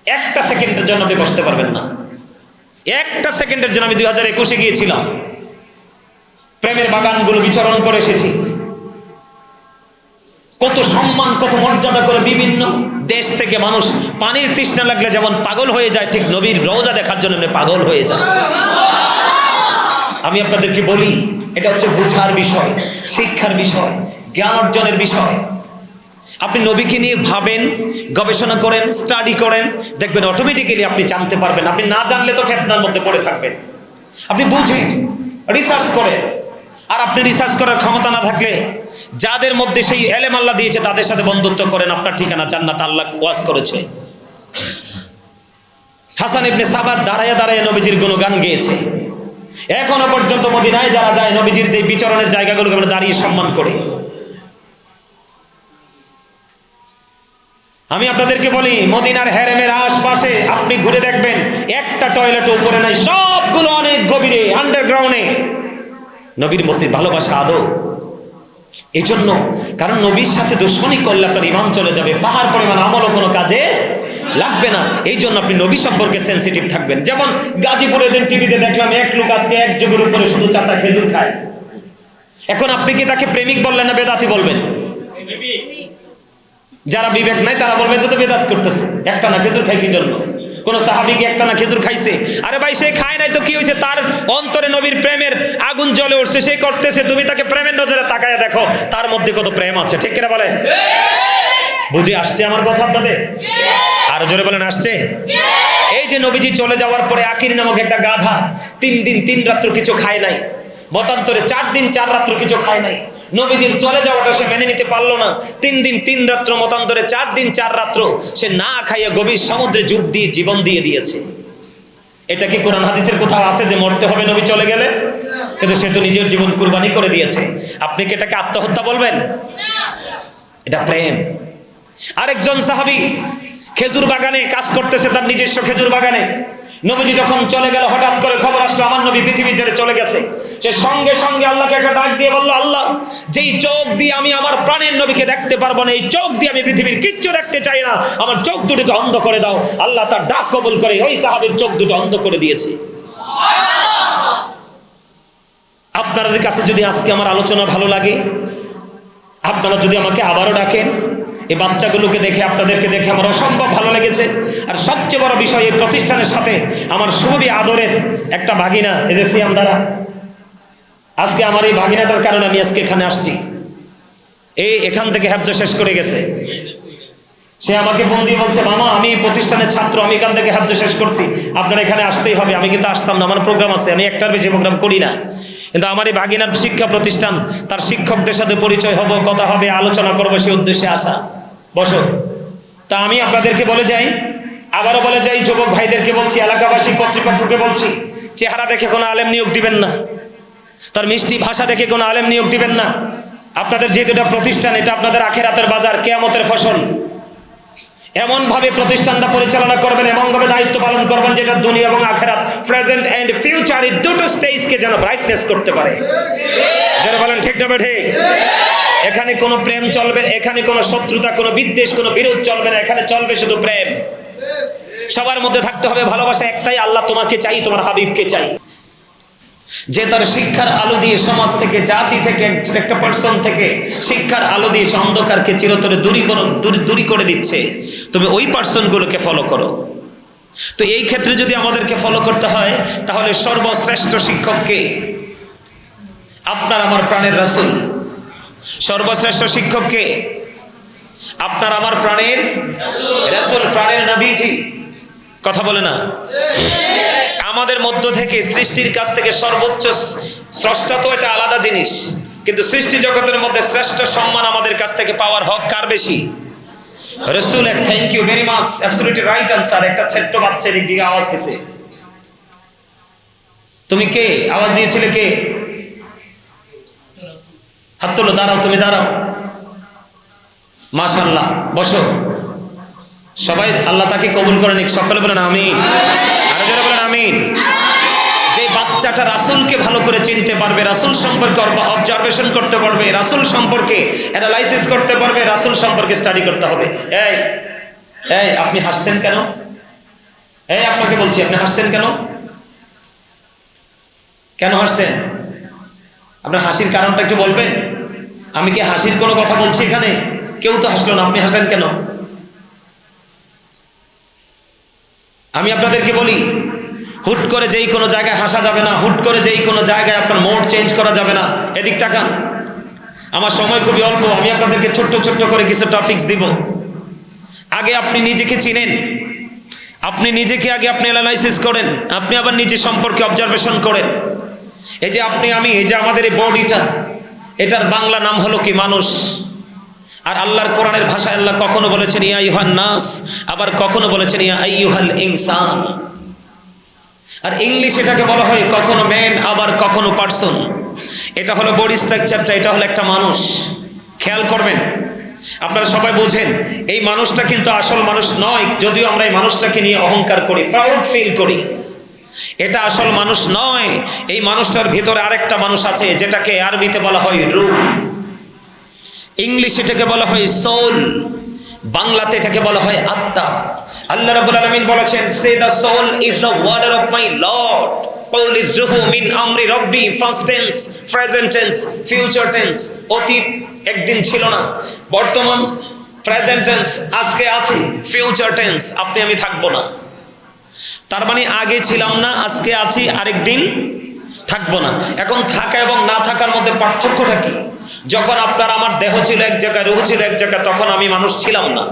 [SPEAKER 1] একটা সেকেন্ডের জন্য আপনি বসতে পারবেন না। একটা সেকেন্ডের জন্য আমি 2021-এ গিয়েছিলাম, প্রেমের বাগানগুলো বিচরণ করে এসেছি। কত সম্মান, কত মর্যাদা করে বিভিন্ন দেশ থেকে মানুষ পানির তৃষ্ণা লাগলে যেমন পাগল হয়ে যায়, ঠিক নবীর রওজা দেখার জন্য পাগল হয়ে যায়। আমি আপনাদেরকে বলি, এটা হচ্ছে বুঝার বিষয়, শিক্ষার বিষয়, জ্ঞান অর্জনের বিষয়। আপনি নবীকে নিয়ে ভাবেন, গবেষণা করেন, স্টাডি করেন, দেখবেন অটোমেটিক্যালি আপনি জানতে পারবেন। আপনি না জানলে তো ফিতনার মধ্যে পড়ে থাকবেন। আপনি বুঝেন, রিসার্চ করেন। আর আপনি রিসার্চ করার ক্ষমতা না থাকলে যাদের মধ্যে সেই এলেম আল্লাহ দিয়েছে তাদের সাথে বন্ধুত্ব করেন, আপনার ঠিকানা জান্নাত। আল্লাহ ওয়াজ করেছে। হাসান ইবনে সাবাত দাঁড়ায় দাঁড়ায় নবীজির গুণগান গেয়েছে। এখনো পর্যন্ত মদিনায় যারা যায় নবীজির যে বিচরণের জায়গাগুলোকে আমরা দাঁড়িয়ে সম্মান করি। আমি আপনাদেরকে বলি, মদিনার হেরেমের আশপাশে আপনি ঘুরে দেখবেন একটা টয়লেট উপরে নাই, সবগুলো অনেক গভীরে আন্ডারগ্রাউন্ডে। নবীর প্রতি ভালোবাসা আদৌ এই জন্য, কারণ নবীর সাথে দুশমনি করলে আপনার ঈমান চলে যাবে, পাহাড় পরিমাণ আমলও কোনো কাজে লাগবে না। এই জন্য আপনি নবী সম্পর্কে সেন্সিটিভ থাকবেন। যেমন গাজীপুরে দিন টিভিতে দেখলাম এক লোক আজকে এক যুগের উপরে শুধু চাচা খেজুর খায়। এখন আপনি কি তাকে প্রেমিক বললেন না বেদাতি বলবেন? যারা বিবেক নাই তারা বলবেন তো বেদাত করতেছে, একটা না খেজুর খায় কি জন্য? কোন সাহাবী কি একটা না খেজুর খাইছে? আরে ভাই, সে খায় নাই তো কি হয়েছে? তার অন্তরে নবীর প্রেমের আগুন জ্বলে উঠছে, সে করতেছে। তুমি তাকে প্রেমের নজরে তাকায় দেখো, তার মধ্যে কত প্রেম আছে। ঠিক কিনা বলেন? বুঝে আসছে আমার কথা আপনাদের? আরো জোরে বলেন, আসছে? এই যে নবীজি চলে যাওয়ার পরে আকির নামক একটা গাধা 3 দিন 3 রাত্র কিছু খায় নাই। মতান্তরে 4 দিন 4 রাত্র কিছু খায় নাই। নবীজির চলে যাওয়াটা সে মেনে নিতে পারলো না। 3 দিন 3 রাত্র মতান্তরে 4 দিন 4 রাত্র সে না খাইয়া গভীর সমুদ্রে ডুব দিয়ে জীবন দিয়ে দিয়েছে। এটা কি কোরআন হাদিসের কোথাও আছে যে মরতে হবে নবী চলে গেলে? কিন্তু সে তো নিজের জীবন কুরবানি করে দিয়েছে। আপনি কি এটাকে আত্মহত্যা বলবেন? এটা প্রেম। আরেকজন সাহাবী খেজুর বাগানে কাজ করতেছে, তার নিজস্ব খেজুর বাগানে। নবীজি যখন চলে গেল, হঠাৎ করে খবর আসলো আমার নবী পৃথিবী ছেড়ে চলে গেছে। সে সঙ্গে সঙ্গে আল্লাহকে একটা ডাক দিয়ে বলল, আল্লাহ, যেই চোখ দিয়ে আমি আমার প্রাণের নবীকে দেখতে পারবো না, এই চোখ দিয়ে আমি পৃথিবীর কিচ্ছু দেখতে চাই না, আমার চোখ দুটোকে অন্ধ করে দাও। আল্লাহ তার ডাক কবুল করে ওই সাহাবীর চোখ দুটো অন্ধ করে দিয়েছে। আপনাদের কাছে যদি আজকে আমার আলোচনা ভালো লাগে, আপনারা যদি আমাকে আবারও ডাকেন, এই বাচ্চাগুলোকে দেখে, আপনাদেরকে দেখে আমার অসম্ভব ভালো লেগেছে। আর সবচেয়ে বড় বিষয়, এই প্রতিষ্ঠানের সাথে আমার খুবই আদরের একটা ভাগিনা, এই যে সিয়াম দ্বারা, আজকে আমার এই ভাগিনাটার কারণে আমি আজকে এখানে আসছি। এখান থেকে হেফজ শেষ করে গেছে। সে আমাকে ফোন দিয়ে বলছে, মামা আমি প্রতিষ্ঠানের ছাত্র, আমি এখান থেকে হেফজ শেষ করছি, আপনারা এখানে আসতেই হবে। আমি কিন্তু আসতাম না, আমার প্রোগ্রাম আছে, আমি একটার বেশি প্রোগ্রাম করি না। কিন্তু আমার এই ভাগিনার শিক্ষা প্রতিষ্ঠান, তার শিক্ষকদের সাথে পরিচয় হবো, কথা হবে, আলোচনা করবো, সে উদ্দেশ্যে আসা। বসো। তা আমি আপনাদেরকে বলে যাই, আবারও বলে যাই, যুবক ভাইদেরকে বলছি, এলাকাবাসী কর্তৃপক্ষকে বলছি, চেহারা দেখে কোনো আলেম নিয়োগ দিবেন না, তার মিষ্টি ভাষা দেখে কোনো আলেম নিয়োগ দিবেন না। আপনাদের যেহেতু এটা প্রতিষ্ঠান, এটা আপনাদের আখিরাতের বাজার, কিয়ামতের ফসল। এমন ভাবে প্রতিষ্ঠানটা পরিচালনা করবেন, এমন ভাবে দায়িত্ব পালন করবেন যেটা দুনিয়া এবং আখিরাত, প্রেজেন্ট এন্ড ফিউচার, এই দুটো স্টেজকে যেন ব্রাইটনেস করতে পারে। যারা বলেন ঠিক না ঠিক? এখানে কোনো প্রেম চলবে, এখানে কোনো শত্রুতা, কোনো বিদ্বেষ, কোনো বিরোধ চলবে না। এখানে চলবে শুধু প্রেম। সবার মধ্যে থাকতে হবে ভালোবাসা একটাই, আল্লাহ তোমাকে চাই, তোমার হাবিবকে চাই। যে তার শিক্ষার আলো দিয়ে সমাজ থেকে, জাতি থেকে, একটা পার্সন থেকে শিক্ষার আলো দিয়ে সে অন্ধকারকে চিরতরে দূরী করে দিচ্ছে, তুমি ওই পার্সনগুলোকে ফলো করো। তো এই ক্ষেত্রে যদি আমাদেরকে ফলো করতে হয়, তাহলে সর্বশ্রেষ্ঠ শিক্ষককে, আপনার আমার প্রাণের রাসূল। সর্বশ্রেষ্ঠ শিক্ষককে, আপনার আমার প্রাণের রাসূল, প্রাণের নবীজি। কথা বলে না? আমাদের মধ্য থেকে, সৃষ্টির কাছ থেকে সর্বোচ্চ স্রষ্টা তো এটা আলাদা জিনিস, কিন্তু সৃষ্টি জগতের মধ্যে শ্রেষ্ঠ সম্মান আমাদের কাছ থেকে পাওয়ার হক কার বেশি? রাসূলের। Thank you very much, absolutely right answer. একটা ছোট্ট বাচ্চা এদিক দিকে আওয়াজ দিছে। তুমি কে? আওয়াজ দিয়েছিলে কে? হাত তোলো। দাঁড়াও, তুমি দাঁড়াও। মাশাআল্লাহ, বসো। সবাই আল্লাহ তাকে কবুল করে নিক। সকলে বলেন আমিন। আরো যারা বলেন আমিন। যে বাচ্চাটা রাসূলকে ভালো করে চিনতে পারবে, রাসূল সম্পর্কে অবজারভেশন করতে পারবে, রাসূল সম্পর্কে অ্যানালাইসিস করতে পারবে, রাসূল সম্পর্কে স্টাডি করতে হবে। এই আপনি হাসছেন কেন? আপনাকে বলছি, আপনি হাসছেন কেন? কেন হাসছেন? আপনার হাসির কারণটা একটু বলবেন? আমি কি হাসির কোনো কথা বলছি এখানে? কেউ তো হাসলো না, আপনি হাসলেন কেন? আমি আপনাদেরকে বলি, হুট করে যেই কোনো জায়গায় হাসা যাবে না, হুট করে যেই কোনো জায়গায় আপনার মোড চেঞ্জ করা যাবে না। এদিক তাকান, আমার সময় খুবই অল্প, আমি আপনাদেরকে ছোট্ট ছোট্ট করে কিছু টপিকস দিব। আগে আপনি নিজেকে চিনেন, আপনি নিজেকে আগে আপনি অ্যানালাইসিস করেন, আপনি আবার নিজে সম্পর্কে অবজারভেশন করেন। এই যে আপনি, আমি, এই যে আমাদের এই বডিটা, এটার বাংলা নাম হলো কি? মানুষ। আর আল্লাহর কোরআনের ভাষায় আল্লাহ কখনো বলেছেন ইয়া আইয়ুহান নাস, আবার কখনো বলেছেন ইয়া আইয়ুহাল ইনসান। আর ইংলিশ এটাকে বলা হয় কখনো ম্যান, আবার কখনো পারসন। এটা হলো বডি স্ট্রাকচারটা, এটা হলো একটা মানুষ। খেয়াল করবেন, আপনারা সবাই বোঝেন, এই মানুষটা কিন্তু আসল মানুষ নয়। যদিও আমরা এই মানুষটাকে নিয়ে অহংকার করি, প্রাউড ফিল করি, এটা আসল মানুষ নয়। এই মানুষটার ভিতরে আরেকটা মানুষ আছে, যেটাকে আরবিতে বলা হয় রূহ, ইংলিশ এটাকে বলা হয় সোল, বাংলাতে এটাকে বলা হয় আত্মা। আল্লাহ রাব্বুল আলামিন বলেছেন, say the soul is the order of my lord, কওলির রূহু মিন আমরি রব্বি, first tense, present tense, future tense. অতীত একদিন ছিল না, বর্তমান প্রেজেন্ট টেন্স আজকে আছে, ফিউচার টেন্স আপনি আমি থাকবো না। তার মানে আগে ছিলাম না, আজকে আছি, আরেকদিন থাকবো না। এখন থাকা এবং না থাকার মধ্যে পার্থক্যটা কি? যখন আপনার আমার দেহ ছিল এক জায়গায়, রূহ ছিল এক জায়গায়, তখন আমি মানুষ ছিলাম না।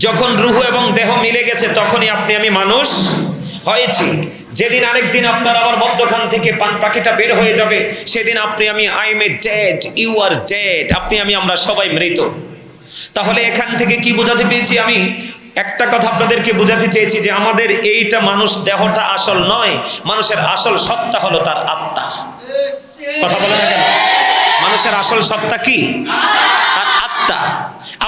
[SPEAKER 1] যখন রূহ এবং দেহ মিলে গেছে, তখনই আপনি আমি মানুষ হয়েছি। যেদিন আরেকদিন আপনার আমার মধ্যখান থেকে পান পাখিটা বের হয়ে যাবে, সেদিন আপনি আমি I am dead, you are dead, আপনি আমি আমরা সবাই মৃত। তাহলে এখান থেকে কি বোঝাতে পেরেছি? আমি একটা কথা আপনাদেরকে বোঝাতে চেয়েছি যে আমাদের এইটা মানুষ দেহটা আসল নয়, মানুষের আসল সত্তা হলো তার আত্মা। কথা বলে না কেন? মানুষের আসল সত্তা কি? তার আত্মা।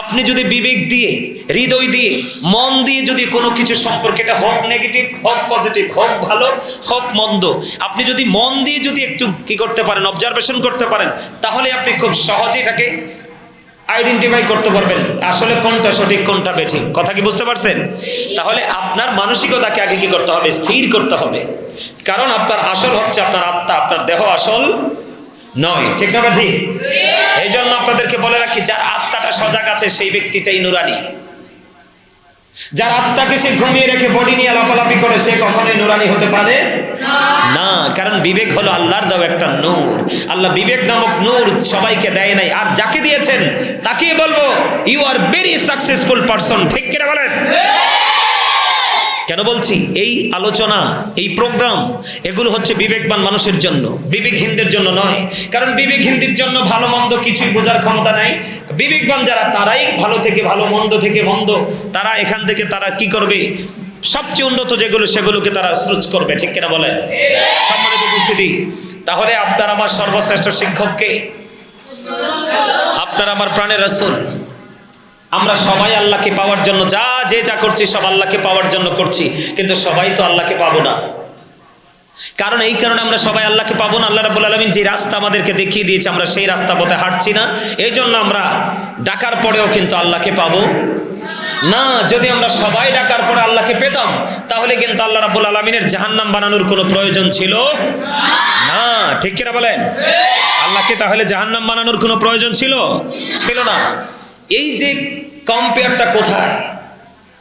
[SPEAKER 1] আপনি যদি বিবেক দিয়ে, হৃদয় দিয়ে, মন দিয়ে যদি কোনো কিছু সম্পর্কে, এটা হোক নেগেটিভ হোক পজিটিভ, হোক ভালো হোক মন্দ, আপনি যদি মন দিয়ে যদি একটু কি করতে পারেন, অবজারভেশন করতে পারেন, তাহলে আপনি খুব সহজে এটাকে আইডেন্টিফাই করতে পারবেন আসলে কোনটা সঠিক কোনটা বেঠিক। কথা কি বুঝতে পারছেন? তাহলে আপনার মানসিকতাকে আগে কি করতে হবে? স্থির করতে হবে। কারণ আপনার আসল হচ্ছে আপনার আত্মা, আপনার দেহ আসল নয়। ঠিক না ঠিক? এই জন্য আপনাদেরকে বলে রাখি, যার আত্মাটা সজাগ আছে সেই ব্যক্তিটাই নুরানি। যার আত্মাকে সে ঘুমিয়ে রেখে বডি নিয়ে লাফালাফি করে, সে কখনোই নুরানি হতে পারে না। কারণ বিবেক হলো আল্লাহর দেওয়া একটা নূর। আল্লাহ বিবেক নামক নূর সবাইকে দেয় নাই, আর যাকে দিয়েছেন তাকে বলবো you are very successful person. ঠিক কিনা বলেন? কেন বলছি? এই আলোচনা, এই প্রোগ্রাম, এগুলো হচ্ছে বিবেকবান মানুষের জন্য, বিবেকহীনদের জন্য নয়। কারণ বিবেকহীনদের জন্য ভালো মন্দ কিছুই বোঝার ক্ষমতা নাই। বিবেকবান যারা, তারাই ভালো থেকে ভালো, মন্দ থেকে মন্দ, তারা এখান থেকে তারা কি করবে? সবচেয়ে উন্নত যেগুলো সেগুলোকে তারা সূচ করবে। ঠিক কিনা বলেন? সম্মানিত উপস্থিতি, তাহলে আপনার আমার সর্বশ্রেষ্ঠ শিক্ষককে, আপনার আমার প্রাণের রাসূল। আমরা সবাই আল্লাহকে পাওয়ার জন্য যা করছি সব আল্লাহকে পাওয়ার জন্য করছি, কিন্তু সবাই তো আল্লাহকে পাবো না। কারণ এই কারণে আমরা সবাই আল্লাহকে পাবো না, আল্লাহ রাব্বুল আলামিন যে রাস্তা আমাদেরকে দেখিয়ে দিয়েছে আমরা সেই রাস্তা পথে হাঁটছি না। এই জন্য আমরা ডাকার পরেও কিন্তু আল্লাহকে পাবো না। যদি আমরা সবাই ডাকার পরে আল্লাহকে পেতাম, তাহলে কিন্তু আল্লাহ রাব্বুল আলামিনের জাহান্নাম বানানোর কোনো প্রয়োজন ছিল না। ঠিক কিনা বলেন? আল্লাহকে তাহলে জাহান্নাম বানানোর কোনো প্রয়োজন ছিল না। এই যে কম্পেয়ারটা কোথায়,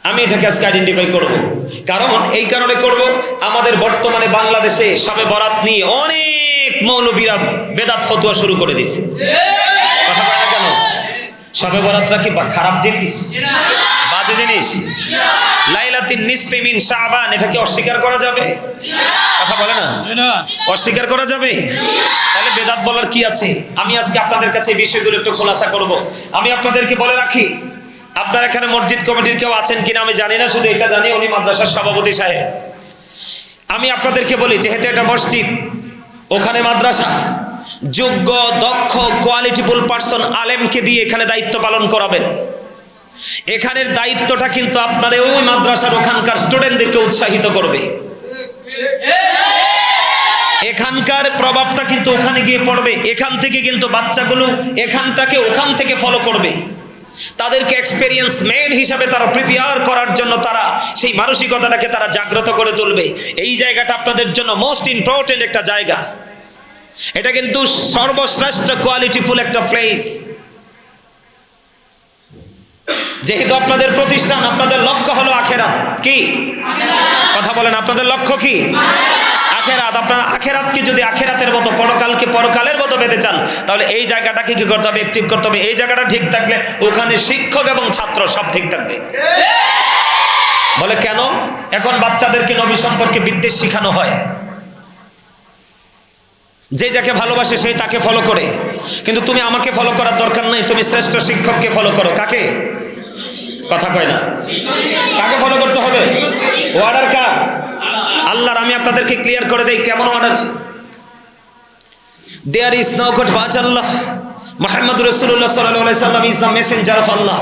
[SPEAKER 1] আমি এটাকে আজকে আইডেন্টিফাই করব। কারণ এই কারণে করব, আমাদের বর্তমানে বাংলাদেশে শবে বরাত নিয়ে অনেক মৌলবীরা বেদাত ফতোয়া শুরু করে দিছে। কথা বলে না কেন? শবে বরাতটা কি খারাপ জিনিস, বাজে জিনিস? লাইলাতুন নিসফি মিন শাবান, এটা কি অস্বীকার করা যাবে? কথা বলে না? অস্বীকার করা যাবে? তাহলে বেদাত বলার কি আছে? আমি আজকে আপনাদের কাছে এই বিষয়গুলো একটু খোলাসা করব। আমি আপনাদেরকে বলে রাখি, আপনার এখানে মসজিদ কমিটির কেউ আছেন কিনা আমি জানি না, শুধু এটা জানি উনি মাদ্রাসার সভাপতি সাহেব। আমি আপনাদেরকে বলি, যেহেতু এটা মসজিদ, ওখানে মাদ্রাসা, যোগ্য দক্ষ কোয়ালিটিফুল পারসন আলেমকে দিয়ে এখানে দায়িত্ব পালন করাবেন। এখানের দায়িত্বটা কিন্তু আপনার ওই মাদ্রাসার ওখানকার স্টুডেন্টদেরকে উৎসাহিত করবে। এখানকার প্রভাবটা কিন্তু ওখানে গিয়ে পড়বে। এখান থেকে কিন্তু বাচ্চাগুলো এখানটাকে ওখান থেকে ফলো করবে। তাদেরকে এক্সপেরিয়েন্স ম্যান হিসাবে তারা প্রিপেয়ার করার জন্য তারা সেই মানসিকতাটাকে তারা জাগ্রত করে তুলবে। এই জায়গাটা আপনাদের জন্য মোস্ট ইম্পর্টেন্ট একটা জায়গা। এটা কিন্তু সর্বশ্রেষ্ঠ কোয়ালিটিফুল একটা প্লেস। যেহেতু আপনাদের প্রতিষ্ঠান, আপনাদের লক্ষ্য হলো আখেরাত। কি কথা বলেন? আপনাদের লক্ষ্য কি? আখেরাত। আপনার আখেরাতকে যদি আখেরাতের মতো, পরকালকে পরকালের মতো পেতে চান, তাহলে এই জায়গাটাকে কি করতে হবে? অ্যাক্টিভ করতে হবে। এই জায়গাটা ঠিক থাকলে ওখানে শিক্ষক এবং ছাত্র সব ঠিক থাকবে। বলে কেন? এখন বাচ্চাদেরকে নবী সম্পর্কে বিদ্বেষ শিখানো হয়। যে যাকে ভালোবাসে সেই তাকে ফলো করে, কিন্তু তুমি আমাকে ফলো করার দরকার নাই, তুমি শ্রেষ্ঠ শিক্ষককে ফলো করো। কাকে? কথা কয় না। কাকে ফলো করতে হবে? অর্ডার কার? আল্লাহর। আমি আপনাদেরকে ক্লিয়ার করে দেই কেমন order. There is no god but Allah. মুহাম্মদ রাসূলুল্লাহ সাল্লাল্লাহু আলাইহি সাল্লাম is the messenger of Allah.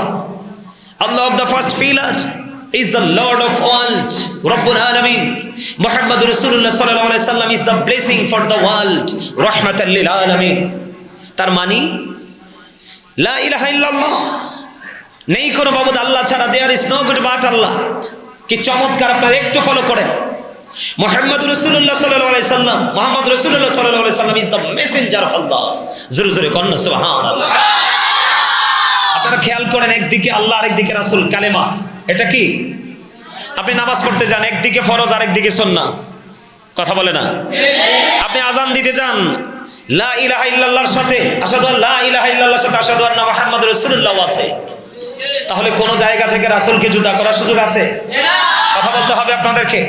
[SPEAKER 1] Allah of the first pillar is the Lord of world, Rabbul Alamin. Muhammad Rasulullah sallallahu alaihi wasallam is the blessing for the world, rahmatan lil alamin. তার মানে লা ইলাহা ইল্লাল্লাহ, নেই কোনো মাবুদ আল্লাহ ছাড়া। There is no god but Allah. কি চমৎকার! আপনারা একটু ফলো করেন। মুহাম্মদ রাসূলুল্লাহ সাল্লাল্লাহু আলাইহি সাল্লাম, মুহাম্মদ রাসূলুল্লাহ সাল্লাল্লাহু আলাইহি সাল্লাম is the messenger of Allah. জোরে জোরে কন্না সুবহানাল্লাহ। আপনারা খেয়াল করেন, একদিকে আল্লাহ আরেকদিকে রাসূল, কালেমা। এটা কি? আপনি নামাজ পড়তে যান, একদিকে ফরজ আরেকদিকে সুন্নাহ। কথা বলে না? আপনি আজান দিতে যান, লা ইলাহা ইল্লাল্লাহর সাথে আশহাদু আল্লা ইলাহা ইল্লাল্লাহর সাথে আশহাদু আন্না মুহাম্মাদুর রাসূলুল্লাহ আছে। তাহলে কোন জায়গা থেকে রাসূলকে জুদা করার সুযোগ আছে? কথা বলতে হবে আপনাদেরকে।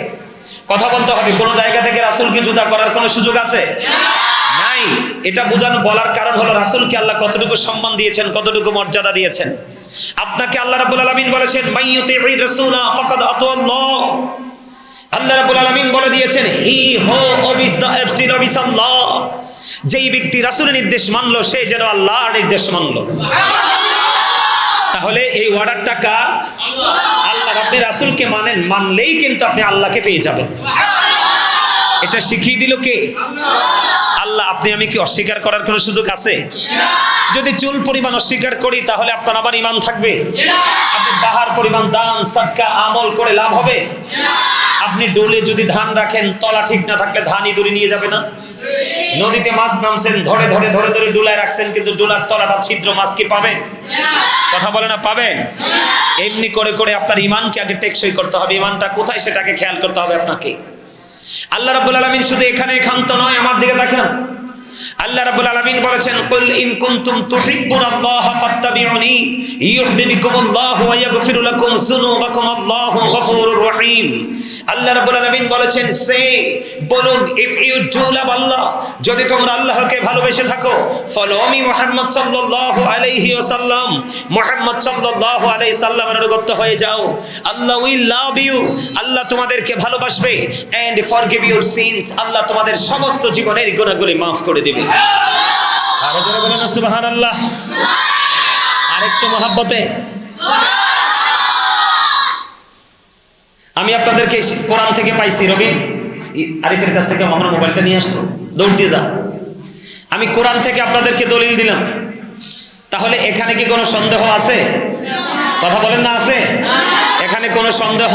[SPEAKER 1] কথা বলতে হবে। কোন জায়গা থেকে রাসূলকে জুদা করার কোনো সুযোগ আছে? নাই। এটা বোঝানো বলার কারণ হলো রাসূলকে আল্লাহ কতটুকু সম্মান দিয়েছেন, কতটুকু মর্যাদা দিয়েছেন। আপনাকে আল্লাহ রাব্বুল আলামিন বলেছেন মাইয়ুতি'ir রাসূলা ফাকাদ আতাআল্লাহ। আল্লাহ রাব্বুল আলামিন বলে দিয়েছেন হি হো ওবিস দা অ্যাবস্টিন অবিস আল্লাহ। যেই ব্যক্তি রাসূলের নির্দেশ মানলো সে যেন আল্লাহর নির্দেশ মানলো। তাহলে এই অর্ডারটা কার? আল্লাহ। আপনি রাসূলকে মানেন, মানলেই কিন্তু আপনি আল্লাহকে পেয়ে যাবেন। এটা শিখিয়ে দিল কে? আল্লাহ। আপনি আমি কি অস্বীকার করার কোনো সুযোগ আছে? যদি চুল পরিমাণ অস্বীকার করি তাহলে আপনার আবার ঈমান থাকবে? আপনি পাহাড় পরিমাণ দান সাদকা আমল করে লাভ হবে? আপনি ডোলে যদি ধান রাখেন, তলা ঠিক না থাকলে ধান ইঁদুরে নিয়ে যাবে না? নদীতে মাছ নামছেন, ধরে ধরে ধরে ধরে ডোলায় রাখছেন, কিন্তু ডোলার তলাটা ছিদ্র, মাছ কি পাবেন? কথা বলে না পাবেন? এমনি করে করে আপনার ঈমানকে আগে টেকসই করতে হবে। ঈমানটা কোথায় সেটাকে খেয়াল করতে হবে আপনাকে। আল্লাহ রাব্বুল আলামিন শুধু এখানে ক্ষান্ত নয়, আমার দিকে তাকান। আল্লাহ রাব্বুল আলামিন বলেছেন কুল ইন কুনতুম তুহিব্বুনাল্লাহা ফাত্তাবিউনি ইউহিব্বুকুমুল্লাহু ওয়া ইয়াগফিরু লাকুম যুনুবাকুম আল্লাহু গফুরুর রহিম। আল্লাহ রাব্বুল আলামিন বলেছেন সে বলুন ইফ ইউ ডু লাভ আল্লাহ, যদি তোমরা আল্লাহকে ভালোবেসে থাকো, ফলো মি মুহাম্মদ সাল্লাল্লাহু আলাইহি ওয়াসাল্লাম, মুহাম্মদ সাল্লাল্লাহু আলাইহি সাল্লামের অনুগত হয়ে যাও। আল্লাহ উইল লাভ ইউ, আল্লাহ তোমাদেরকে ভালোবাসবে। এন্ড ফরগিভ ইউর সিনস, আল্লাহ তোমাদের সমস্ত জীবনের গুনাহগুলি maaf করে দিবে। আরো জোরে বলেন সুবহানাল্লাহ। আরেকটু মহব্বতে আমি আপনাদেরকে কোরআন থেকে পাইছি। রবিন আরিফের কাছ থেকে আমার মোবাইলটা নিয়ে আসতো, দৌড় দিয়ে যা। আমি কোরআন থেকে আপনাদেরকে দলিল দিলাম। তাহলে এখানে কি কোনো সন্দেহ আছে? কথা বলেন না আছে? এখানে কোনো সন্দেহ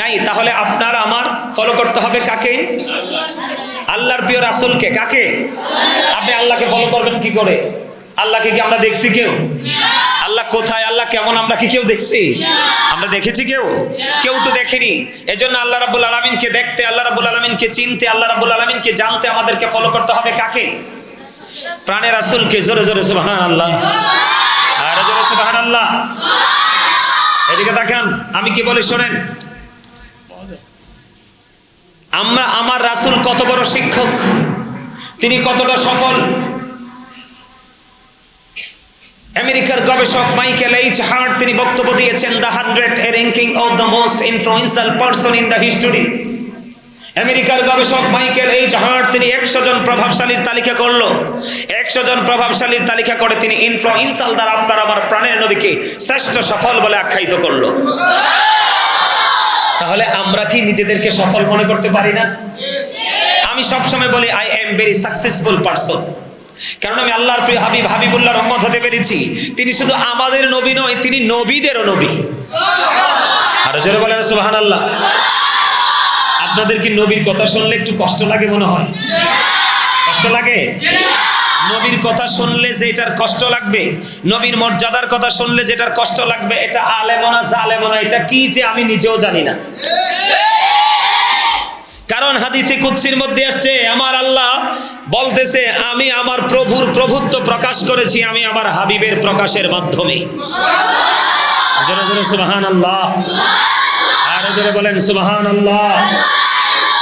[SPEAKER 1] নাই। তাহলে আপনার আমার ফলো করতে হবে কাকে? আল্লাহর প্রিয় রাসূলকে। কাকে? আপনি আল্লাহকে ফলো করবেন কি করে? আল্লাহকে কি আমরা দেখছি কেউ? আল্লাহ কোথায়, আল্লাহ কেমন, আমরা কি কেউ দেখছি? আমরা দেখেছি কেউ? কেউ তো দেখেনি। এজন্য আল্লাহ রাব্বুল আলামিনকে দেখতে, আল্লাহ রাব্বুল আলামিনকে চিনতে, আল্লাহ রাব্বুল আলামিনকে জানতে আমাদেরকে ফলো করতে হবে কাকে? প্রাণের রাসূলকে। জোরে জোরে সুবহানাল্লাহ। আর জোরে সুবহানাল্লাহ। এদিকে তাকান, আমি কি বলি শোনেন। আমার রাসূল কত বড় শিক্ষক, তিনি কতটা সফল। আমেরিকার গবেষক মাইকেল এইচ হার্ট তিনি বক্তব্য দিয়েছেন the 100 ranking of the most influential person in the history. আমেরিকার গবেষক মাইকেল এইচ হার্ট তিনি 100 জন প্রভাবশালীর তালিকা করলো। 100 জন প্রভাবশালীর তালিকা করে তিনি ইনফ্লুয়েন্সিয়াল দ্বারা আপনার আমার প্রাণের নবীকে শ্রেষ্ঠ সফল বলে আখ্যায়িত করলো। তাহলে আমরা কি নিজেদেরকে সফল মনে করতে পারি না? আমি সবসময় বলি I am very successful person, কারণ আমি আল্লাহর প্রিয় হাবিব হাবিবুল্লাহর উম্মত হতে পেরেছি। তিনি শুধু আমাদের নবী নয়, তিনি নবীদেরও নবী। আরো জোরে বলেন সুবহানাল্লাহ। আপনাদের কি নবীর কথা শুনলে একটু কষ্ট লাগে মনে হয়? কষ্ট লাগে? নবীর কথা শুনলে যেটার কষ্ট লাগবে, নবীর মর্যাদার কথা শুনলে যেটার কষ্ট লাগবে, এটা আলেমনা জালেমনা, এটা কি যে আমি নিজেও জানি না। কারণ হাদিসে কুদসির মধ্যে আসছে আমার আল্লাহ বলতেছে আমি আমার প্রভুর প্রভুত্ব প্রকাশ করেছি আমি আমার হাবিবের প্রকাশের মাধ্যমে। জোরে জোরে সুবহানাল্লাহ। আর জোরে বলেন সুবহানাল্লাহ।